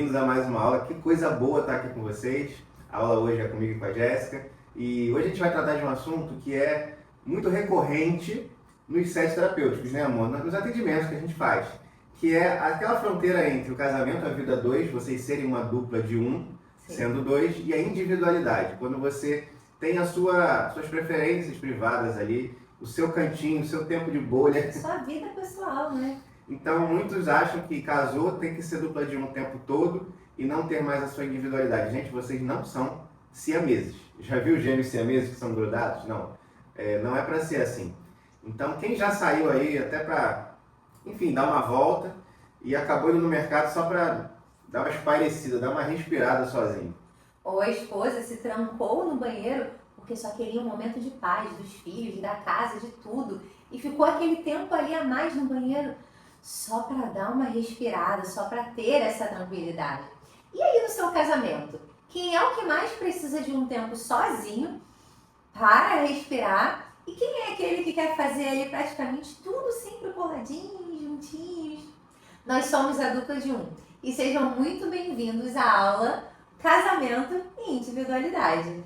bem-vindos a mais uma aula. Que coisa boa estar aqui com vocês. A aula hoje é comigo e com a Jéssica. E hoje a gente vai tratar de um assunto que é muito recorrente nos sets terapêuticos, né, amor? Nos atendimentos que a gente faz. Que é aquela fronteira entre o casamento e a vida dois, vocês serem uma dupla de um, sim, sendo dois, e a individualidade. Quando você tem as suas preferências privadas ali, o seu cantinho, o seu tempo de bolha. Sua vida pessoal, né? Então, muitos acham que casou tem que ser dupla de um o tempo todo e não ter mais a sua individualidade. Gente, vocês não são siameses. Já viu gêmeos siameses que são grudados? Não. Não é para ser assim. Então, quem já saiu aí até para, enfim, dar uma volta e acabou indo no mercado só para dar uma espairecida, dar uma respirada sozinho. Ou a esposa se trancou no banheiro porque só queria um momento de paz dos filhos, da casa, de tudo. E ficou aquele tempo ali a mais no banheiro só para dar uma respirada, só para ter essa tranquilidade. E aí no seu casamento, quem é o que mais precisa de um tempo sozinho para respirar? E quem é aquele que quer fazer ali praticamente tudo sempre coladinhos, juntinhos? Nós somos a dupla de um. E sejam muito bem-vindos à aula Casamento e Individualidade.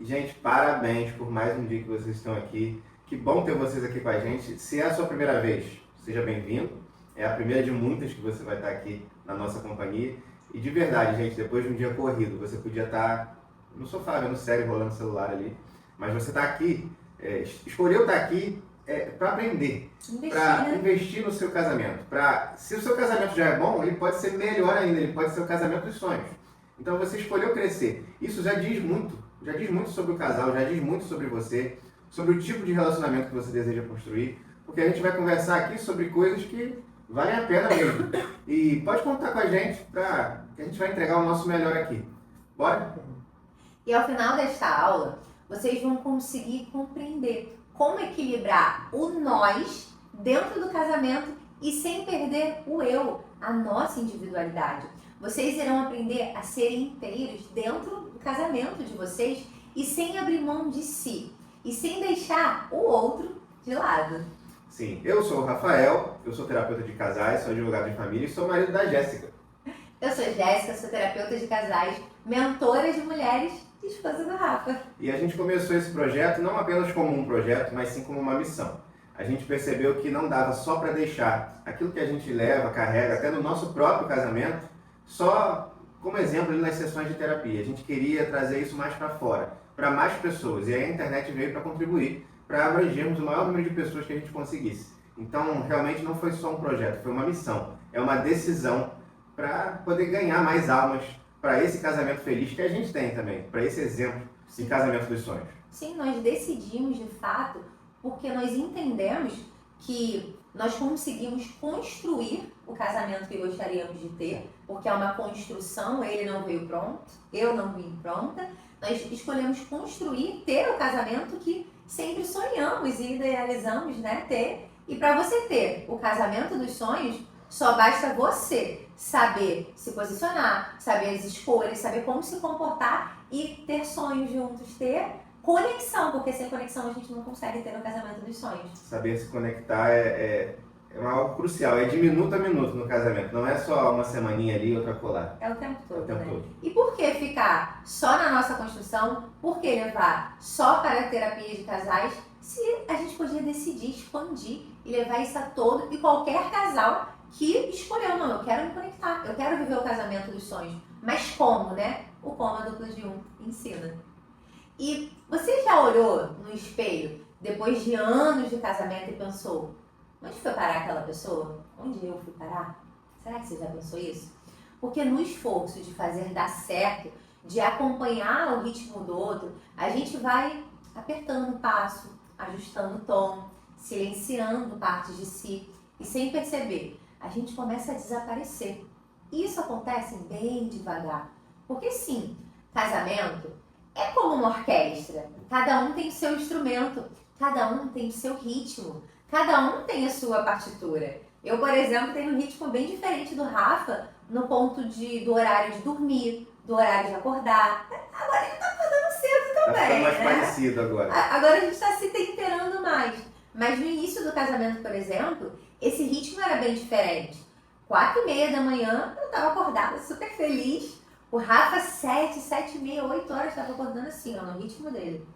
Gente, parabéns por mais um dia que vocês estão aqui. Que bom ter vocês aqui com a gente. Se é a sua primeira vez, seja bem-vindo. É a primeira de muitas que você vai estar aqui na nossa companhia. E de verdade, gente, depois de um dia corrido, você podia estar no sofá, vendo série, rolando o celular ali. Mas você está aqui, escolheu estar aqui para aprender, para investir no seu casamento. Se o seu casamento já é bom, ele pode ser melhor ainda, ele pode ser o casamento dos sonhos. Então você escolheu crescer. Isso já diz muito sobre o casal, já diz muito sobre você, sobre o tipo de relacionamento que você deseja construir, porque a gente vai conversar aqui sobre coisas que valem a pena mesmo. E pode contar com a gente que a gente vai entregar o nosso melhor aqui. Bora? E ao final desta aula, vocês vão conseguir compreender como equilibrar o nós dentro do casamento e sem perder o eu, a nossa individualidade. Vocês irão aprender a serem inteiros dentro do casamento de vocês e sem abrir mão de si. E sem deixar o outro de lado. Sim, eu sou o Rafael, eu sou terapeuta de casais, sou advogado de família e sou marido da Jéssica. Eu sou Jéssica, sou terapeuta de casais, mentora de mulheres e esposa do Rafa. E a gente começou esse projeto não apenas como um projeto, mas sim como uma missão. A gente percebeu que não dava só para deixar aquilo que a gente leva, carrega, até no nosso próprio casamento, só como exemplo ali nas sessões de terapia. A gente queria trazer isso mais para fora, para mais pessoas. E a internet veio para contribuir, para abrangermos o maior número de pessoas que a gente conseguisse. Então, realmente não foi só um projeto, foi uma missão. É uma decisão para poder ganhar mais almas para esse casamento feliz que a gente tem também, para esse exemplo de casamento dos sonhos. Sim, nós decidimos de fato porque nós entendemos que nós conseguimos construir o casamento que gostaríamos de ter, porque é uma construção, ele não veio pronto, eu não vim pronta. Nós escolhemos construir, ter o casamento que sempre sonhamos e idealizamos, né, ter. E para você ter o casamento dos sonhos, só basta você saber se posicionar, saber as escolhas, saber como se comportar e ter sonhos juntos, ter conexão, porque sem conexão a gente não consegue ter o casamento dos sonhos. Saber se conectar é algo crucial, é de minuto a minuto no casamento, não é só uma semaninha ali, outra colar. É o tempo todo, é o tempo né? todo. E por que ficar só na nossa construção? Por que levar só para a terapia de casais? Se a gente podia decidir expandir e levar isso a todo e qualquer casal que escolheu, não, eu quero me conectar, eu quero viver o casamento dos sonhos. Mas como, né? O como a dupla de um ensina. E você já olhou no espelho depois de anos de casamento e pensou: onde foi parar aquela pessoa? Onde eu fui parar? Será que você já pensou isso? Porque no esforço de fazer dar certo, de acompanhar o ritmo do outro, a gente vai apertando o passo, ajustando o tom, silenciando partes de si e sem perceber, a gente começa a desaparecer. E isso acontece bem devagar. Porque sim, casamento é como uma orquestra. Cada um tem o seu instrumento, cada um tem o seu ritmo. Cada um tem a sua partitura. Eu, por exemplo, tenho um ritmo bem diferente do Rafa no ponto do horário de dormir, do horário de acordar. Agora ele tá acordando cedo também, tá ficando mais né? parecido agora. Agora a gente está se temperando mais. Mas no início do casamento, por exemplo, esse ritmo era bem diferente. 4h30 da manhã, eu tava acordada super feliz. O Rafa, 7h30, 8h, tava acordando assim, ó, no ritmo dele.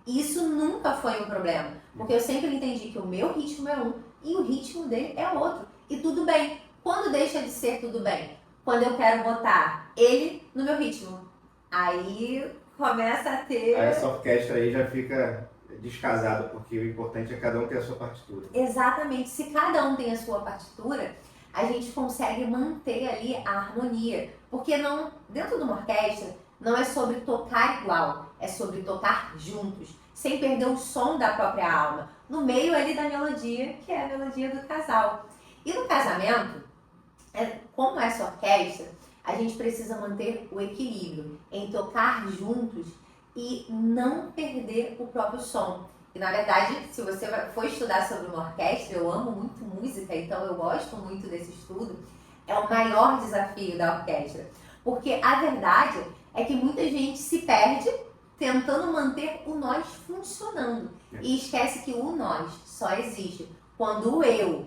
E isso nunca foi um problema, porque eu sempre entendi que o meu ritmo é um e o ritmo dele é outro. E tudo bem. Quando deixa de ser tudo bem? Quando eu quero botar ele no meu ritmo. Aí começa a ter... Aí essa orquestra aí já fica descasada, porque o importante é cada um ter a sua partitura. Exatamente. Se cada um tem a sua partitura, a gente consegue manter ali a harmonia. Porque não, dentro de uma orquestra, não é sobre tocar igual, é sobre tocar juntos, sem perder o som da própria alma, no meio ali da melodia, que é a melodia do casal. E no casamento, como essa orquestra, a gente precisa manter o equilíbrio em tocar juntos e não perder o próprio som. E na verdade, se você for estudar sobre uma orquestra, eu amo muito música, então eu gosto muito desse estudo, é o maior desafio da orquestra. Porque a verdade é que muita gente se perde tentando manter o nós funcionando. E esquece que o nós só existe quando o eu,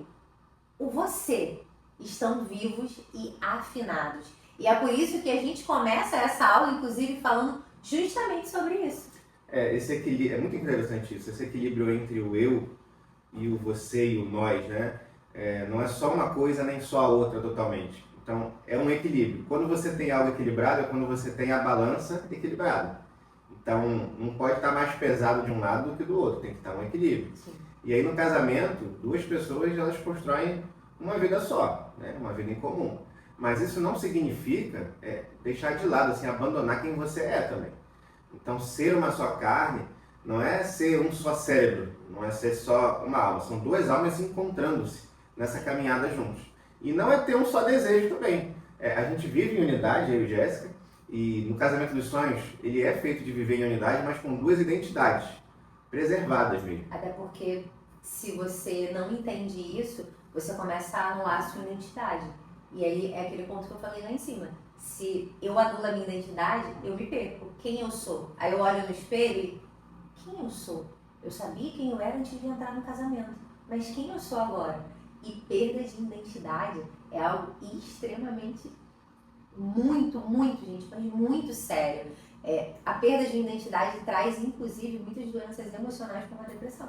o você, estão vivos e afinados. E é por isso que a gente começa essa aula, inclusive, falando justamente sobre isso. Esse equilíbrio, é muito interessante isso, esse equilíbrio entre o eu e o você e o nós, né? Não é só uma coisa nem só a outra totalmente. Então, é um equilíbrio. Quando você tem algo equilibrado, é quando você tem a balança equilibrada. Então, não pode estar mais pesado de um lado do que do outro, tem que estar um equilíbrio. Sim. E aí, no casamento, duas pessoas, elas constroem uma vida só, né? Uma vida em comum. Mas isso não significa deixar de lado, assim, abandonar quem você é também. Então, ser uma só carne não é ser um só cérebro, não é ser só uma alma. São duas almas encontrando-se nessa caminhada juntos. E não é ter um só desejo também. A gente vive em unidade, eu e Jéssica, e no Casamento dos Sonhos, ele é feito de viver em unidade, mas com duas identidades, preservadas mesmo. Até porque, se você não entende isso, você começa a anular a sua identidade. E aí é aquele ponto que eu falei lá em cima. Se eu anulo a minha identidade, eu me perco. Quem eu sou? Aí eu olho no espelho e... Quem eu sou? Eu sabia quem eu era antes de entrar no casamento. Mas quem eu sou agora? E perda de identidade é algo extremamente, muito, gente, mas muito sério. A perda de identidade traz, inclusive, muitas doenças emocionais como a depressão.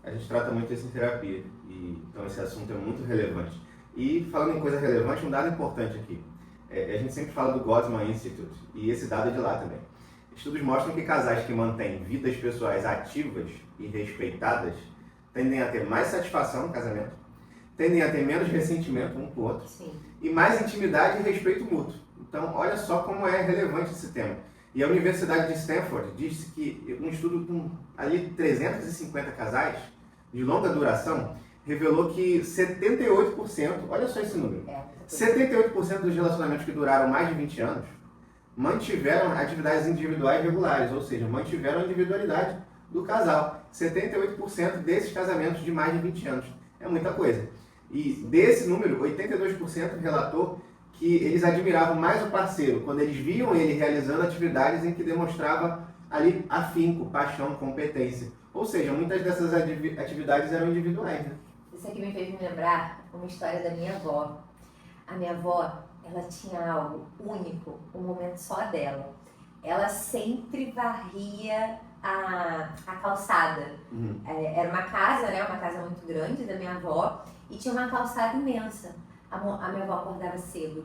A gente trata muito isso em terapia, então esse assunto é muito relevante. E falando em coisa relevante, um dado importante aqui. A gente sempre fala do Gottman Institute, e esse dado é de lá também. Estudos mostram que casais que mantêm vidas pessoais ativas e respeitadas tendem a ter mais satisfação no casamento, tendem a ter menos ressentimento um com o outro. Sim. E mais intimidade e respeito mútuo. Então, olha só como é relevante esse tema. E a Universidade de Stanford disse que um estudo com ali 350 casais de longa duração revelou que 78%, olha só esse número, 78% dos relacionamentos que duraram mais de 20 anos mantiveram atividades individuais regulares, ou seja, mantiveram a individualidade do casal. 78% desses casamentos de mais de 20 anos. É muita coisa. E desse número, 82% relatou que eles admiravam mais o parceiro quando eles viam ele realizando atividades em que demonstrava ali afinco, paixão, competência. Ou seja, muitas dessas atividades eram individuais, né? Isso aqui me fez me lembrar uma história da minha avó. A minha avó, ela tinha algo único, um momento só dela. Ela sempre varria a calçada. Era uma casa, né? Uma casa muito grande da minha avó e tinha uma calçada imensa. A minha avó acordava cedo,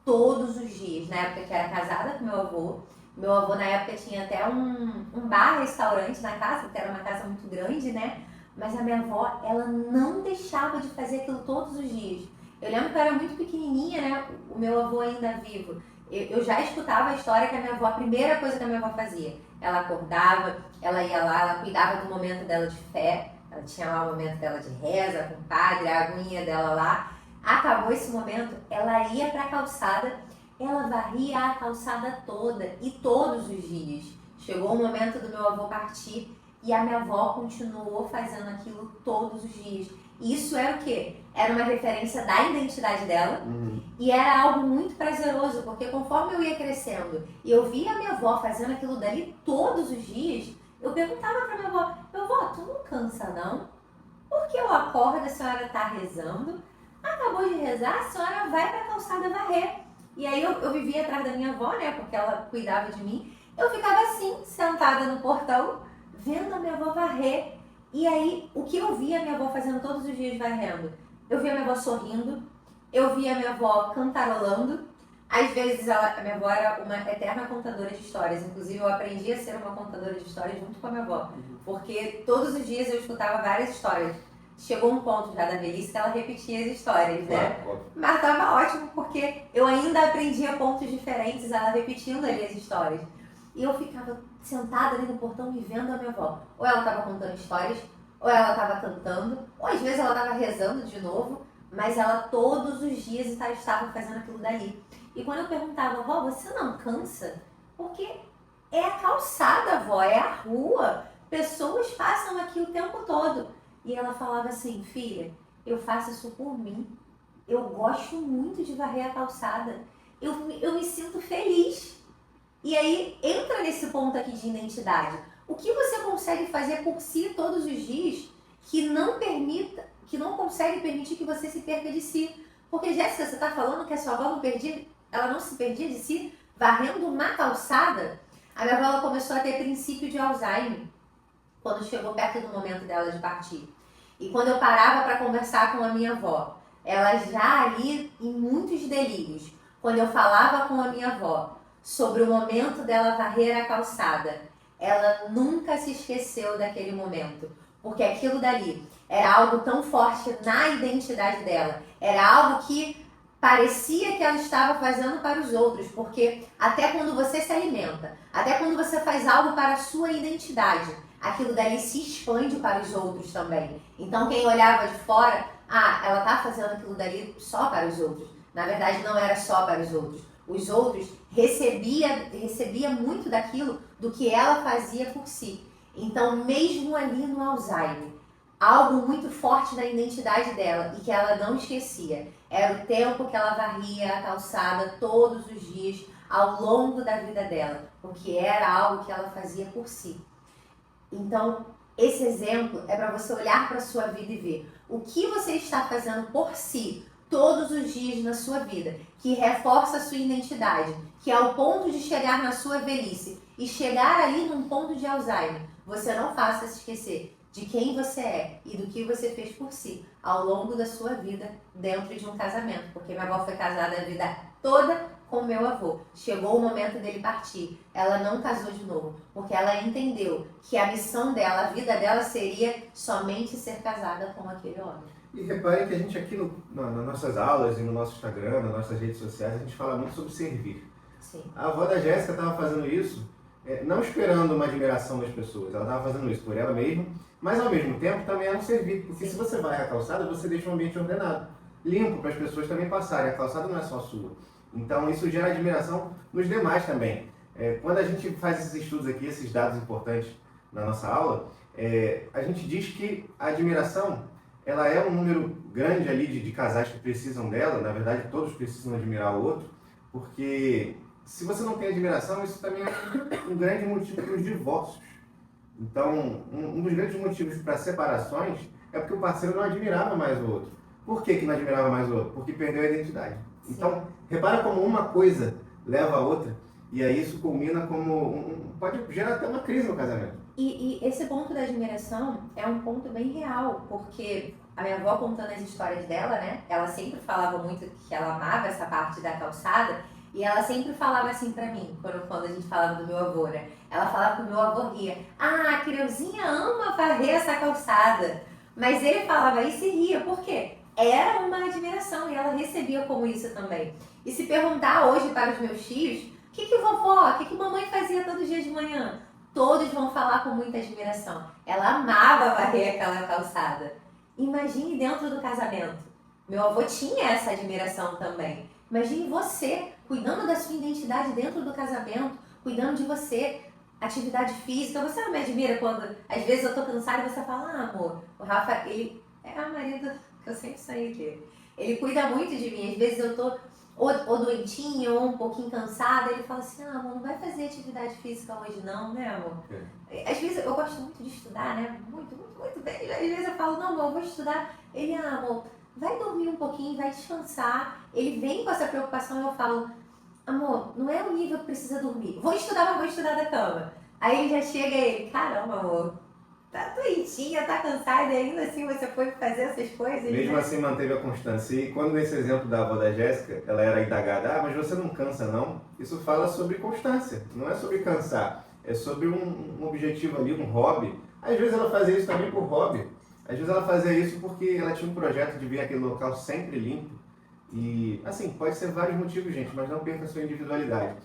todos os dias. Na época que era casada com meu avô. Meu avô, na época, tinha até um bar-restaurante na casa, porque era uma casa muito grande, né? Mas a minha avó, ela não deixava de fazer aquilo todos os dias. Eu lembro que eu era muito pequenininha, né? O meu avô ainda vivo. Eu já escutava a história que a minha avó, a primeira coisa que a minha avó fazia, ela acordava, ela ia lá, ela cuidava do momento dela de fé, ela tinha lá o momento dela de reza com o padre, a aguinha dela lá. Acabou esse momento, ela ia para a calçada, ela varria a calçada toda e todos os dias. Chegou o momento do meu avô partir e a minha avó continuou fazendo aquilo todos os dias. Isso era o quê? Era uma referência da identidade dela e era algo muito prazeroso, porque conforme eu ia crescendo e eu via a minha avó fazendo aquilo dali todos os dias, eu perguntava pra minha avó, tu não cansa não? Porque eu acordo, a senhora tá rezando, acabou de rezar, a senhora vai pra calçada varrer. E aí eu vivia atrás da minha avó, né, porque ela cuidava de mim. Eu ficava assim, sentada no portão, vendo a minha avó varrer. E aí, o que eu via a minha avó fazendo todos os dias varrendo? Eu via a minha avó sorrindo, eu via a minha avó cantarolando. Às vezes, a minha avó era uma eterna contadora de histórias. Inclusive, eu aprendi a ser uma contadora de histórias junto com a minha avó. Porque todos os dias eu escutava várias histórias. Chegou um ponto já da velhice que ela repetia as histórias, né? Claro. Mas estava ótimo, porque eu ainda aprendia pontos diferentes, ela repetindo ali as histórias. E eu ficava sentada ali no portão e vendo a minha avó. Ou ela estava contando histórias, ou ela estava cantando, ou às vezes ela estava rezando de novo, mas ela todos os dias estava fazendo aquilo dali. E quando eu perguntava, avó, você não cansa? Porque é a calçada, avó, é a rua. Pessoas passam aqui o tempo todo. E ela falava assim, filha, eu faço isso por mim. Eu gosto muito de varrer a calçada. Eu me sinto feliz. E aí entra nesse ponto aqui de identidade. O que você consegue fazer por si todos os dias que não consegue permitir que você se perca de si? Porque, Jéssica, você está falando que a sua avó ela não se perdia de si varrendo uma calçada? A minha avó ela começou a ter princípio de Alzheimer quando chegou perto do momento dela de partir. E quando eu parava para conversar com a minha avó, ela já ali em muitos delírios, quando eu falava com a minha avó sobre o momento dela varrer a calçada, ela nunca se esqueceu daquele momento, porque aquilo dali era algo tão forte na identidade dela, era algo que parecia que ela estava fazendo para os outros, porque até quando você se alimenta, até quando você faz algo para a sua identidade, aquilo dali se expande para os outros também. Então quem olhava de fora, ela está fazendo aquilo dali só para os outros. Na verdade não era só para os outros. Os outros recebia muito daquilo do que ela fazia por si. Então mesmo ali no Alzheimer, algo muito forte na identidade dela e que ela não esquecia, era o tempo que ela varria a calçada todos os dias ao longo da vida dela, porque era algo que ela fazia por si. Então, esse exemplo é para você olhar para a sua vida e ver o que você está fazendo por si todos os dias na sua vida, que reforça a sua identidade, que é o ponto de chegar na sua velhice e chegar ali num ponto de Alzheimer. Você não faça se esquecer de quem você é e do que você fez por si ao longo da sua vida dentro de um casamento, porque minha avó foi casada a vida toda com meu avô. Chegou o momento dele partir. Ela não casou de novo, porque ela entendeu que a missão dela, a vida dela seria somente ser casada com aquele homem. E reparem que a gente aqui nas nossas aulas e no nosso Instagram, nas nossas redes sociais, a gente fala muito sobre servir. Sim. A avó da Jéssica estava fazendo isso, não esperando uma admiração das pessoas, ela estava fazendo isso por ela mesma, mas ao mesmo tempo também era um servir, porque se você vai à calçada, você deixa um ambiente ordenado, limpo para as pessoas também passarem, a calçada não é só sua. Então isso gera admiração nos demais também. Quando a gente faz esses estudos aqui, esses dados importantes na nossa aula, a gente diz que a admiração ela é um número grande ali de casais que precisam dela, na verdade todos precisam admirar o outro, porque se você não tem admiração, isso também é um grande motivo para os divórcios. Então, um dos grandes motivos para separações é porque o parceiro não admirava mais o outro. Por que não admirava mais o outro? Porque perdeu a identidade. Sim. Então, repara como uma coisa leva a outra, e aí isso culmina como pode gerar até uma crise no casamento. E esse ponto da admiração é um ponto bem real, porque a minha avó contando as histórias dela, né? Ela sempre falava muito que ela amava essa parte da calçada, e ela sempre falava assim pra mim, quando a gente falava do meu avô, né? Ela falava que o meu avô ria. A Creuzinha ama varrer essa calçada. Mas ele falava isso e ria, por quê? Era uma admiração e ela recebia como isso também. E se perguntar hoje para os meus tios, o que vovó, o que mamãe fazia todo dia de manhã? Todos vão falar com muita admiração. Ela amava varrer aquela calçada. Imagine dentro do casamento. Meu avô tinha essa admiração também. Imagine você cuidando da sua identidade dentro do casamento, cuidando de você, atividade física. Você não me admira quando, às vezes, eu tô cansada e você fala, amor, o Rafa, ele é o marido que eu sempre sonhei ter. Ele cuida muito de mim. Às vezes eu tô ou doentinha ou um pouquinho cansada. Ele fala assim, amor, não vai fazer atividade física hoje não, né, amor? Às vezes eu gosto muito de estudar, né? Muito bem. Às vezes eu falo, não, amor, eu vou estudar. Ele, amor, vai dormir um pouquinho, vai descansar. Ele vem com essa preocupação e eu falo, amor, não é o nível que precisa dormir. Vou estudar, mas vou estudar da cama. Aí ele já chega e ele, caramba, amor, tá doentinha, tá cansada e ainda assim você foi fazer essas coisas. Mesmo né? assim manteve a constância. E quando nesse exemplo da avó da Jéssica, ela era indagada, mas você não cansa não? Isso fala sobre constância, não é sobre cansar. É sobre um objetivo ali, um hobby. Às vezes ela fazia isso também por hobby. Às vezes ela fazia isso porque ela tinha um projeto de ver aquele local sempre limpo. E, assim, pode ser vários motivos, gente, mas não perca a sua individualidade.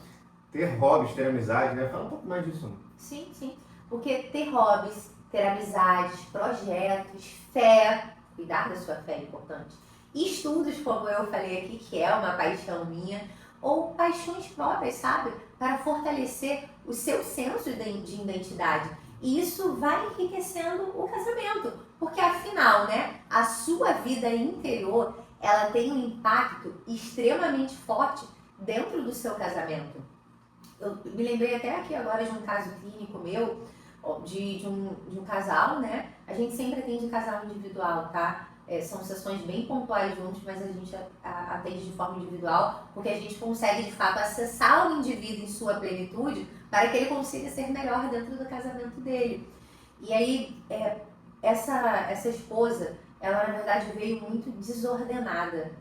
Ter hobbies, ter amizade, né? Fala um pouco mais disso. Sim, sim. Porque ter hobbies, ter amizades, projetos, fé, cuidar da sua fé é importante. Estudos, como eu falei aqui, que é uma paixão minha, ou paixões próprias, sabe? Para fortalecer o seu senso de identidade. E isso vai enriquecendo o casamento. Porque afinal, né, a sua vida interior, ela tem um impacto extremamente forte dentro do seu casamento. Eu me lembrei até aqui agora de um caso clínico meu, de um casal, né? A gente sempre atende casal individual, tá? São sessões bem pontuais juntos, mas a gente atende de forma individual, porque a gente consegue, de fato, acessar o indivíduo em sua plenitude para que ele consiga ser melhor dentro do casamento dele. E aí, essa esposa, ela na verdade veio muito desordenada.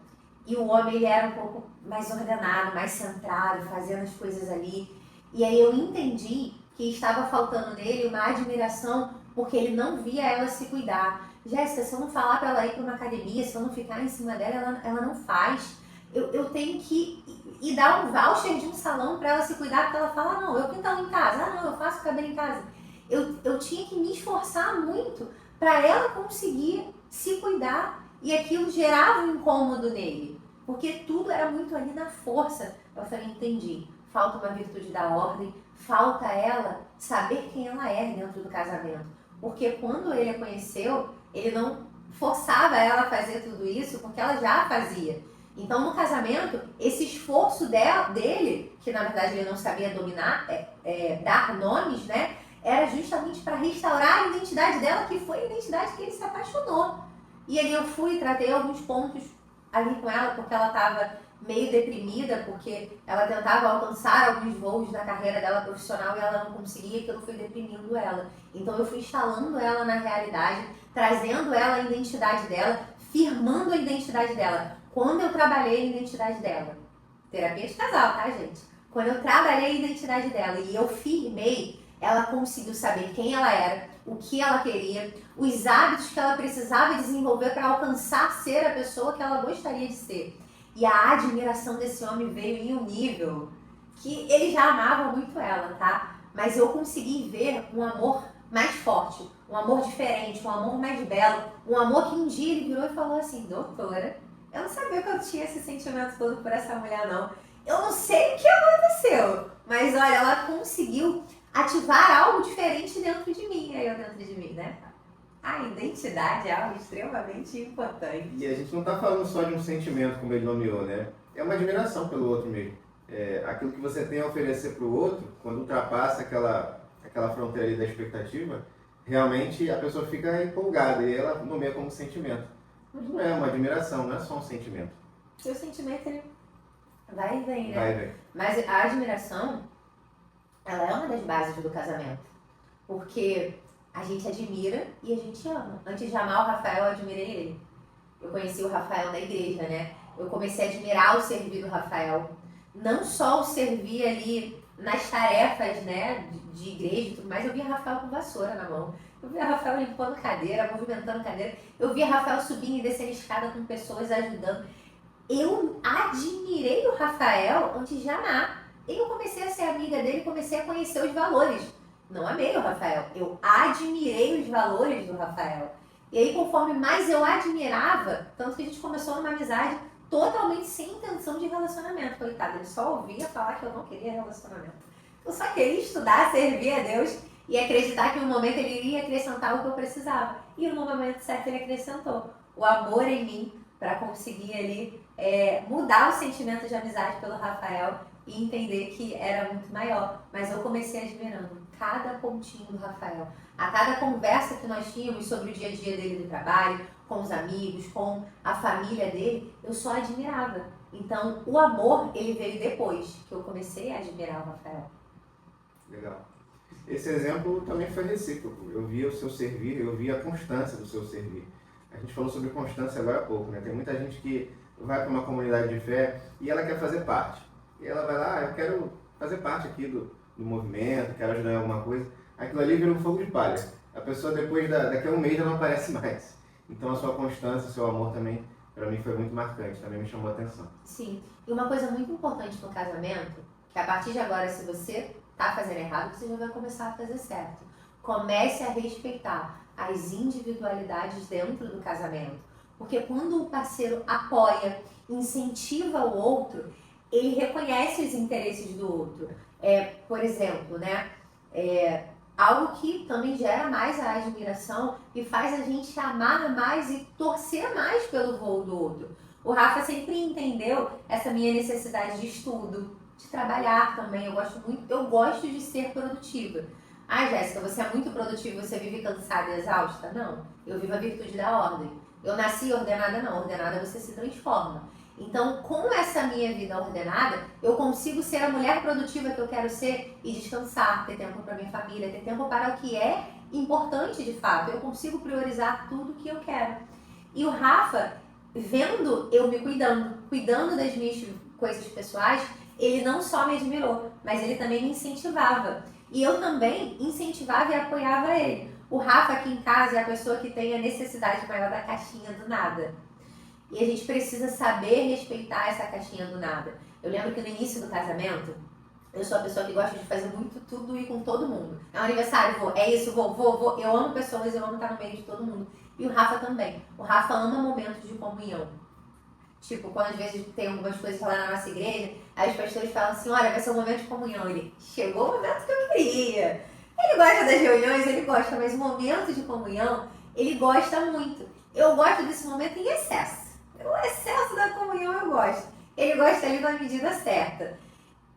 E o homem, ele era um pouco mais ordenado, mais centrado, fazendo as coisas ali. E aí eu entendi que estava faltando nele uma admiração, porque ele não via ela se cuidar. Jéssica, se eu não falar para ela ir para uma academia, se eu não ficar em cima dela, ela não faz. Eu tenho que ir dar um voucher de um salão para ela se cuidar, porque ela fala, não, eu pinto ela em casa. Ah, não, eu faço cabelo em casa. Eu tinha que me esforçar muito para ela conseguir se cuidar. E aquilo gerava um incômodo nele, porque tudo era muito ali na força. Eu falei, entendi, falta uma virtude da ordem, falta ela saber quem ela é dentro do casamento. Porque quando ele a conheceu, ele não forçava ela a fazer tudo isso, porque ela já fazia. Então no casamento, esse esforço dele, que na verdade ele não sabia dominar, dar nomes, né, era justamente para restaurar a identidade dela, que foi a identidade que ele se apaixonou. E ali eu fui e tratei alguns pontos ali com ela, porque ela estava meio deprimida, porque ela tentava alcançar alguns voos na carreira dela profissional e ela não conseguia, aquilo foi deprimindo ela. Então eu fui instalando ela na realidade, trazendo ela a identidade dela, firmando a identidade dela. Quando eu trabalhei a identidade dela, terapia de casal, tá, gente? Quando eu trabalhei a identidade dela e eu firmei, ela conseguiu saber quem ela era, o que ela queria, os hábitos que ela precisava desenvolver para alcançar ser a pessoa que ela gostaria de ser. E a admiração desse homem veio em um nível que ele já amava muito ela, tá? Mas eu consegui ver um amor mais forte, um amor diferente, um amor mais belo, um amor que um dia ele virou e falou assim, doutora, eu não sabia que eu tinha esse sentimento todo por essa mulher, não. Eu não sei o que aconteceu, mas olha, ela conseguiu ativar algo diferente dentro de mim, aí eu dentro de mim, né? A identidade é algo extremamente importante. E a gente não está falando só de um sentimento, como ele nomeou, né? É uma admiração pelo outro mesmo. Aquilo que você tem a oferecer para o outro, quando ultrapassa aquela fronteira ali da expectativa, realmente a pessoa fica empolgada e ela nomeia como sentimento. Mas não é uma admiração, não é só um sentimento. E o sentimento, ele vai e vem, né? Vai e vem. Mas a admiração, ela é uma das bases do casamento. Porque a gente admira e a gente ama. Antes de amar o Rafael, eu admirei ele. Eu conheci o Rafael na igreja, né? Eu comecei a admirar o servir do Rafael. Não só o servir ali nas tarefas, né, de igreja e tudo mais. Eu via Rafael com vassoura na mão. Eu via Rafael limpando cadeira, movimentando cadeira. Eu via Rafael subindo e descendo escada com pessoas ajudando. Eu admirei o Rafael antes de amar. E eu comecei a ser amiga dele, comecei a conhecer os valores. Não amei o Rafael, eu admirei os valores do Rafael. E aí, conforme mais eu admirava, tanto que a gente começou numa amizade totalmente sem intenção de relacionamento. Coitado, ele só ouvia falar que eu não queria relacionamento. Eu só queria estudar, servir a Deus e acreditar que no momento ele iria acrescentar o que eu precisava. E no momento certo ele acrescentou o amor em mim para conseguir ali mudar o sentimento de amizade pelo Rafael e entender que era muito maior. Mas eu comecei admirando. cada pontinho do Rafael. A cada conversa que nós tínhamos sobre o dia a dia dele do trabalho, com os amigos, com a família dele, eu só admirava. Então, o amor, ele veio depois que eu comecei a admirar o Rafael. Legal. Esse exemplo também foi recíproco. Eu via o seu servir, eu via a constância do seu servir. A gente falou sobre constância agora há pouco, né? Tem muita gente que vai para uma comunidade de fé e ela quer fazer parte. E ela vai lá, eu quero fazer parte aqui do movimento, quero ajudar em alguma coisa. Aquilo ali vira um fogo de palha. A pessoa depois, daqui a um mês, já não aparece mais. Então a sua constância, o seu amor também, para mim foi muito marcante, também me chamou a atenção. Sim, e uma coisa muito importante no casamento, que a partir de agora, se você tá fazendo errado, você já vai começar a fazer certo. Comece a respeitar as individualidades dentro do casamento. Porque quando o parceiro apoia, incentiva o outro, ele reconhece os interesses do outro. Por exemplo, né? Algo que também gera mais a admiração e faz a gente amar mais e torcer mais pelo voo do outro. O Rafa sempre entendeu essa minha necessidade de estudo, de trabalhar também. Eu gosto de ser produtiva. Ah, Jéssica, você é muito produtiva, você vive cansada e exausta? Não, eu vivo a virtude da ordem. Eu nasci ordenada, não, ordenada você se transforma. Então, com essa minha vida ordenada, eu consigo ser a mulher produtiva que eu quero ser e descansar, ter tempo para minha família, ter tempo para o que é importante de fato. Eu consigo priorizar tudo que eu quero. E o Rafa, vendo eu me cuidando das minhas coisas pessoais, ele não só me admirou, mas ele também me incentivava. E eu também incentivava e apoiava ele. O Rafa aqui em casa é a pessoa que tem a necessidade maior da caixinha do nada. E a gente precisa saber respeitar essa caixinha do nada. Eu lembro que no início do casamento, eu sou a pessoa que gosta de fazer muito tudo e com todo mundo. É um aniversário, vou, é isso, vou. Eu amo pessoas, eu amo estar no meio de todo mundo. E o Rafa também. O Rafa ama momentos de comunhão. Tipo, quando às vezes tem algumas coisas lá na nossa igreja, aí os pastores falam assim, olha, vai ser um momento de comunhão. Ele, chegou o momento que eu queria. Ele gosta das reuniões, ele gosta, mas o momento de comunhão, ele gosta muito. Eu gosto desse momento em excesso. O excesso da comunhão eu gosto. Ele gosta ali na medida certa.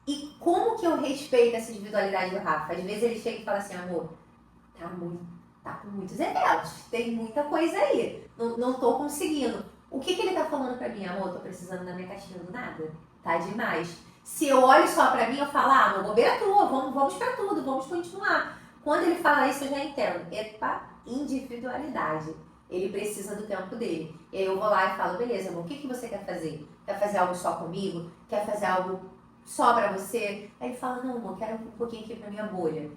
E como que eu respeito essa individualidade do Rafa? Às vezes ele chega e fala assim, amor, tá com muitos eventos, tem muita coisa aí, não tô conseguindo. O que ele tá falando pra mim? Amor, tô precisando da minha caixinha do nada. Tá demais. Se eu olho só pra mim, eu falo, amor, bobeira tua, vamos pra tudo, vamos continuar. Quando ele fala isso, eu já entendo. Epa, individualidade. Ele precisa do tempo dele. E aí eu vou lá e falo, beleza, amor, o que você quer fazer? Quer fazer algo só comigo? Quer fazer algo só pra você? Aí ele fala, não, amor, quero um pouquinho aqui pra minha bolha.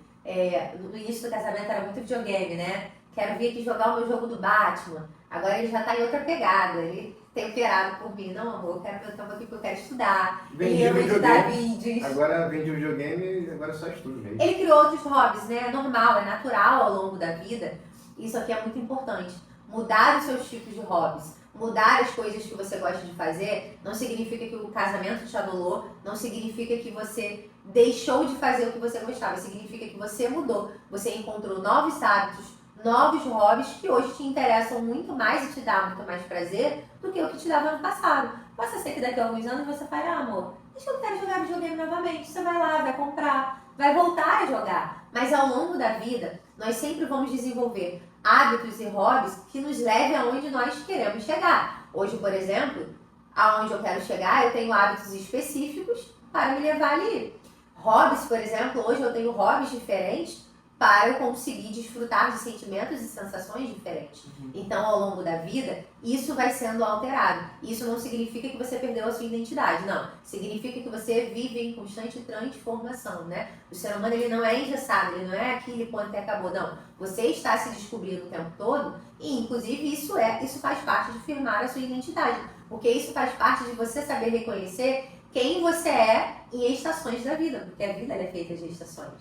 No início do casamento era muito videogame, né? Quero vir aqui jogar o meu jogo do Batman. Agora ele já tá em outra pegada. Ele tem temperado por mim. Não, amor, eu quero meu tempo aqui porque eu quero estudar. Ele ama editar vídeos. Agora vende o videogame, agora só estudo mesmo. Ele criou outros hobbies, né? É normal, é natural ao longo da vida. Isso aqui é muito importante. Mudar os seus tipos de hobbies, mudar as coisas que você gosta de fazer, não significa que o casamento te anulou, não significa que você deixou de fazer o que você gostava, significa que você mudou, você encontrou novos hábitos, novos hobbies que hoje te interessam muito mais e te dão muito mais prazer do que o que te dava no passado. Pode ser que daqui a alguns anos você fale, amor, deixa eu quero jogar videogame novamente, você vai lá, vai comprar, vai voltar a jogar. Mas ao longo da vida, nós sempre vamos desenvolver hábitos e hobbies que nos levem aonde nós queremos chegar. Hoje, por exemplo, aonde eu quero chegar, eu tenho hábitos específicos para me levar ali. Hobbies, por exemplo, hoje eu tenho hobbies diferentes para eu conseguir desfrutar de sentimentos e sensações diferentes. Então, ao longo da vida, isso vai sendo alterado. Isso não significa que você perdeu a sua identidade, não. Significa que você vive em constante transformação, né? O ser humano, ele não é engessado, ele não é aquele ponto que acabou, não. Você está se descobrindo o tempo todo e, inclusive, isso faz parte de firmar a sua identidade. Porque isso faz parte de você saber reconhecer quem você é em estações da vida. Porque a vida é feita de estações,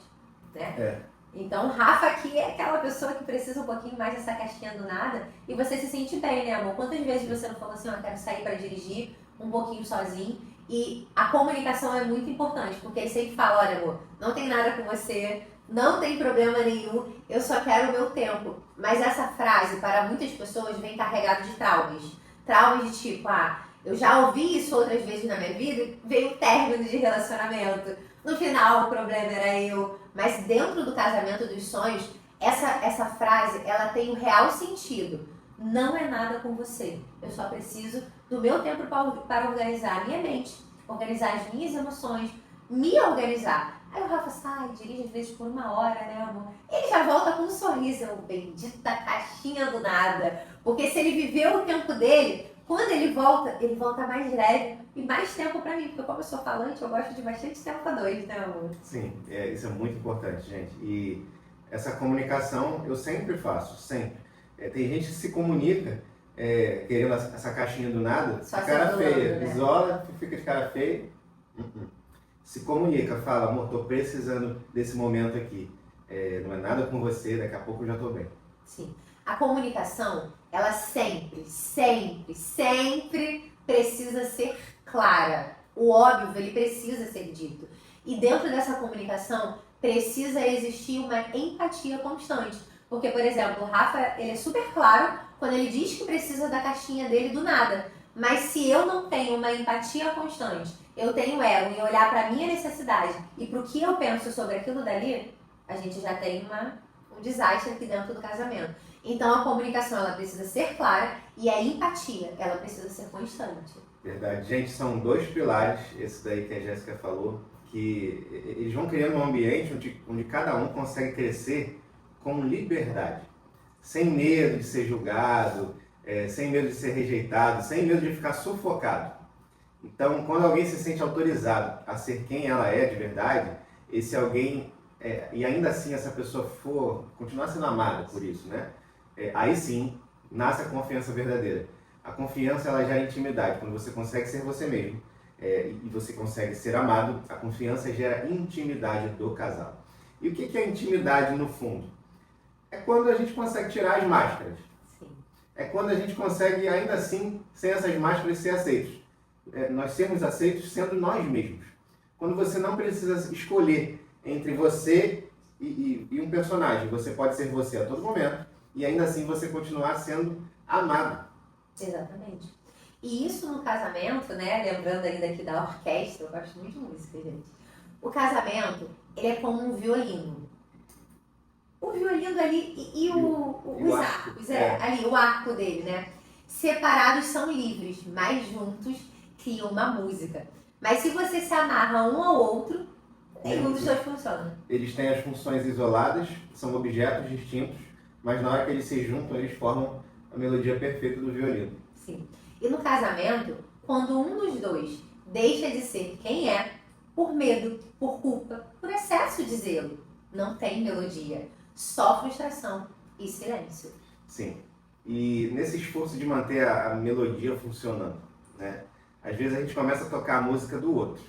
né? Então, o Rafa aqui é aquela pessoa que precisa um pouquinho mais dessa caixinha do nada e você se sente bem, né, amor? Quantas vezes você não falou assim, eu quero sair para dirigir um pouquinho sozinho? E a comunicação é muito importante, porque ele sempre fala, olha, amor, não tem nada com você, não tem problema nenhum, eu só quero o meu tempo. Mas essa frase, para muitas pessoas, vem carregada de traumas. Traumas de tipo, eu já ouvi isso outras vezes na minha vida, veio um término de relacionamento. no final o problema era eu. Mas dentro do casamento dos sonhos, essa frase, ela tem um real sentido. Não é nada com você. Eu só preciso do meu tempo para organizar a minha mente, organizar as minhas emoções, me organizar. Aí o Rafa sai, dirige às vezes por 1 hora, né, amor? Ele já volta com um sorriso, eu bendita caixinha do nada. Porque se ele viveu o tempo dele, quando ele volta mais leve e mais tempo pra mim. Porque como eu sou falante, eu gosto de bastante tempo a dois, né, amor? Sim, isso é muito importante, gente. E essa comunicação eu sempre faço, sempre. Tem gente que se comunica querendo essa caixinha do nada, Só cara se feia, isolando, né? isola, fica de cara feia. Se comunica, fala, amor, tô precisando desse momento aqui. Não é nada com você, daqui a pouco eu já tô bem. Sim. A comunicação, ela sempre, sempre, sempre precisa ser clara. O óbvio, ele precisa ser dito. E dentro dessa comunicação, precisa existir uma empatia constante. Porque, por exemplo, o Rafa, ele é super claro quando ele diz que precisa da caixinha dele do nada. Mas se eu não tenho uma empatia constante, eu tenho ego em olhar para a minha necessidade e para o que eu penso sobre aquilo dali, a gente já tem um desastre aqui dentro do casamento. Então a comunicação, ela precisa ser clara e a empatia, ela precisa ser constante. Verdade. Gente, são 2 pilares, esse daí que a Jéssica falou, que eles vão criando um ambiente onde cada um consegue crescer com liberdade, sem medo de ser julgado, sem medo de ser rejeitado, sem medo de ficar sufocado. Então, quando alguém se sente autorizado a ser quem ela é de verdade, esse alguém, e ainda assim essa pessoa continuar sendo amada por isso, né? Aí sim, nasce a confiança verdadeira. A confiança, ela gera intimidade. Quando você consegue ser você mesmo e você consegue ser amado, a confiança gera intimidade do casal. E o que é intimidade no fundo? É quando a gente consegue tirar as máscaras. Sim. É quando a gente consegue, ainda assim, sem essas máscaras, ser aceitos. Nós sermos aceitos sendo nós mesmos. Quando você não precisa escolher entre você e um personagem, você pode ser você a todo momento e ainda assim você continuar sendo amado. Exatamente. E isso no casamento, né, lembrando ainda aqui da orquestra, eu gosto muito de música, gente. O casamento, ele é como um violino. O violino ali e os arcos, ali, o arco dele, né? Separados são livres, mas juntos criam uma música. Mas se você se amarra um ao outro, nenhum dos dois funciona. Eles têm as funções isoladas, são objetos distintos, mas na hora que eles se juntam, eles formam a melodia perfeita do violino. Sim. E no casamento, quando um dos dois deixa de ser quem é, por medo, por culpa, por excesso de zelo, não tem melodia. Só frustração e silêncio. Sim. E nesse esforço de manter a melodia funcionando, né? Às vezes a gente começa a tocar a música do outro.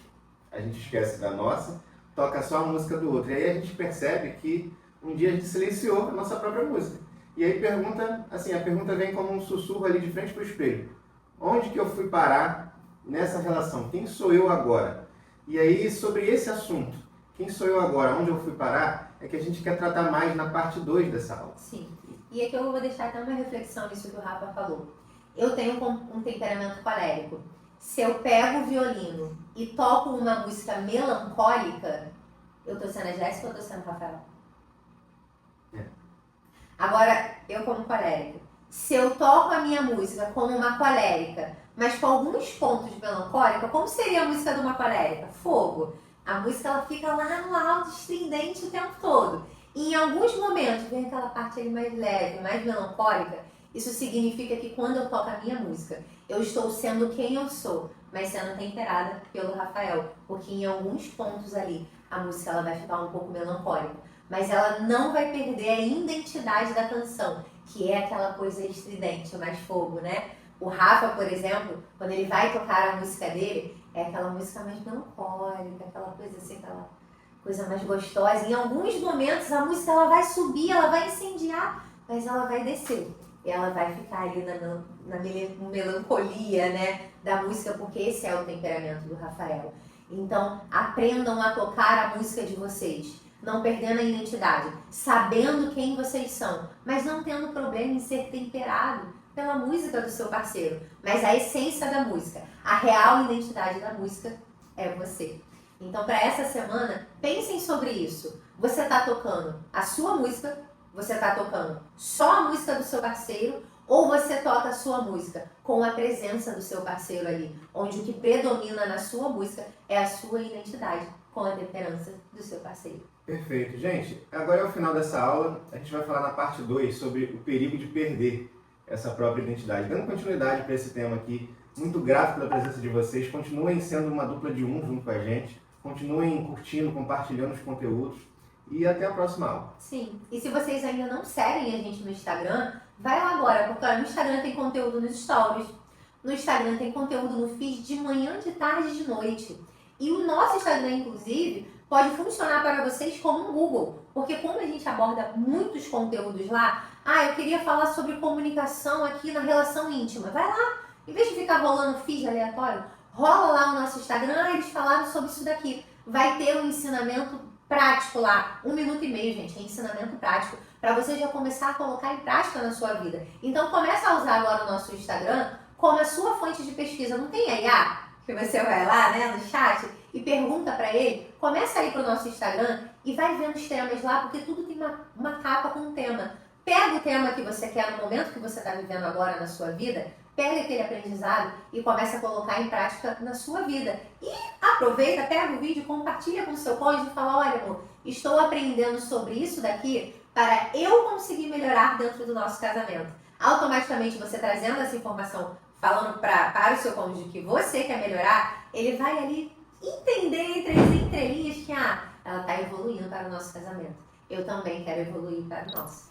A gente esquece da nossa, toca só a música do outro. E aí a gente percebe que um dia a gente silenciou a nossa própria música. E aí a pergunta vem como um sussurro ali de frente para o espelho. Onde que eu fui parar nessa relação? Quem sou eu agora? E aí, sobre esse assunto, quem sou eu agora? Onde eu fui parar? É que a gente quer tratar mais na parte 2 dessa aula. Sim. E aqui eu vou deixar até uma reflexão nisso que o Rafa falou. Eu tenho um temperamento colérico. Se eu pego o violino e toco uma música melancólica, eu tô sendo a Jéssica ou eu tô sendo o Rafael? Agora, eu como colérica. Se eu toco a minha música como uma colérica, mas com alguns pontos de melancólica, como seria a música de uma colérica? Fogo. A música, ela fica lá no alto, estridente o tempo todo. E em alguns momentos, vem aquela parte ali mais leve, mais melancólica. Isso significa que quando eu toco a minha música, eu estou sendo quem eu sou, mas sendo temperada pelo Rafael. Porque em alguns pontos ali, a música ela vai ficar um pouco melancólica. Mas ela não vai perder a identidade da canção, que é aquela coisa estridente, mais fogo, né? O Rafa, por exemplo, quando ele vai tocar a música dele, é aquela música mais melancólica, aquela coisa assim, aquela coisa mais gostosa. Em alguns momentos a música ela vai subir, ela vai incendiar, mas ela vai descer. E ela vai ficar ali na melancolia, né, da música, porque esse é o temperamento do Rafael. Então, aprendam a tocar a música de vocês, não perdendo a identidade, sabendo quem vocês são, mas não tendo problema em ser temperado pela música do seu parceiro. Mas a essência da música, a real identidade da música é você. Então, para essa semana, pensem sobre isso. Você está tocando a sua música, você está tocando só a música do seu parceiro, ou você toca a sua música com a presença do seu parceiro ali, onde o que predomina na sua música é a sua identidade, com a temperança do seu parceiro. Perfeito. Gente, agora é o final dessa aula. A gente vai falar na parte 2 sobre o perigo de perder essa própria identidade. Dando continuidade para esse tema aqui, muito grato pela presença de vocês. Continuem sendo uma dupla de um junto com a gente. Continuem curtindo, compartilhando os conteúdos. E até a próxima aula. Sim. E se vocês ainda não seguem a gente no Instagram, vai lá agora, porque no Instagram tem conteúdo nos stories. No Instagram tem conteúdo no feed de manhã, de tarde e de noite. E o nosso Instagram, inclusive, pode funcionar para vocês como um Google. Porque como a gente aborda muitos conteúdos lá, eu queria falar sobre comunicação aqui na relação íntima. Vai lá, em vez de ficar rolando feed aleatório, rola lá o nosso Instagram, eles falaram sobre isso daqui. Vai ter um ensinamento prático lá, 1 minuto e meio, gente, é ensinamento prático, para você já começar a colocar em prática na sua vida. Então começa a usar agora o nosso Instagram como a sua fonte de pesquisa. Não tem a IA? Que você vai lá, né, no chat e pergunta para ele, começa a ir pro nosso Instagram e vai vendo os temas lá, porque tudo tem uma capa com um tema. Pega o tema que você quer no momento que você está vivendo agora na sua vida, pega aquele aprendizado e começa a colocar em prática na sua vida. E aproveita, pega o vídeo, compartilha com o seu cônjuge e fala, olha amor, estou aprendendo sobre isso daqui para eu conseguir melhorar dentro do nosso casamento. Automaticamente você trazendo essa informação, falando para o seu cônjuge que você quer melhorar, ele vai ali entender entre as entrelinhas que ela está evoluindo para o nosso casamento. Eu também quero evoluir para o nosso.